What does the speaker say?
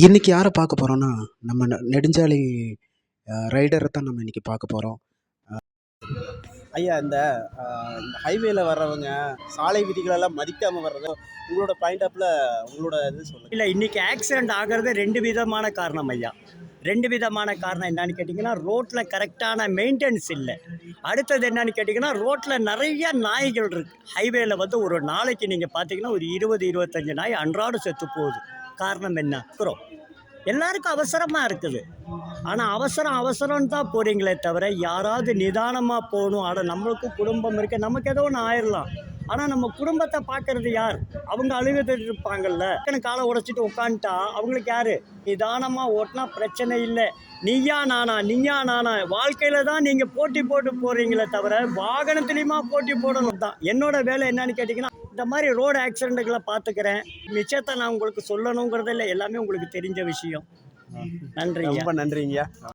இன்னைக்கு யாரை பார்க்க போறோம்னா, நம்ம நெடுஞ்சாலை ரைடர தான் நம்ம இன்னைக்கு பார்க்க போறோம். ஐயா, இந்த ஹைவேல வர்றவங்க சாலை விதிகளெல்லாம் மதிக்காம வர்றது, உங்களோட பாயிண்ட் ஆஃப்ல உங்களோட இது சொல்லுங்க. இல்லை, இன்றைக்கி ஆக்சிடெண்ட் ஆகிறது 2 விதமான காரணம் ஐயா. 2 விதமான காரணம் என்னன்னு கேட்டிங்கன்னா, ரோட்டில் கரெக்டான மெயின்டெனன்ஸ் இல்லை. அடுத்தது என்னன்னு கேட்டிங்கன்னா, ரோட்டில் நிறைய நாய்கள் இருக்குது. ஹைவேல வந்து ஒரு நாளைக்கு நீங்கள் பார்த்தீங்கன்னா ஒரு 20-25 நாய் அன்றாடம் செத்து போகுது. காரணம் என்ன? எல்லாருக்கும் அவசரமாக இருக்குது. ஆனால் அவசரம்னு தான் போகிறீங்களே தவிர, யாராவது நிதானமாக போகணும். நம்மளுக்கும் குடும்பம் இருக்குது, நமக்கு ஏதோ ஒன்று ஆயிடலாம். ஆனால் நம்ம குடும்பத்தை பார்க்கறது யார்? அவங்க அழுகுது இருப்பாங்கல்ல. காலை உடைச்சிட்டு உட்காந்துட்டா அவங்களுக்கு யார்? நிதானமாக ஓட்டினா பிரச்சனை இல்லை. நீயா நானா வாழ்க்கையில் தான் நீங்கள் போட்டி போட்டு போகிறீங்களே தவிர, வாகனத்துலேயுமா போட்டி போடணும் தான். என்னோட வேலை என்னன்னு கேட்டிங்கன்னா, இந்த மாதிரி ரோடு ஆக்சிடெண்ட்டுகளை பார்த்துக்கிறேன். மிச்சத்தை நான் உங்களுக்கு சொல்லணுங்கிறது இல்லை, எல்லாமே உங்களுக்கு தெரிஞ்ச விஷயம். நன்றி. ரொம்ப நன்றிங்கய்யா.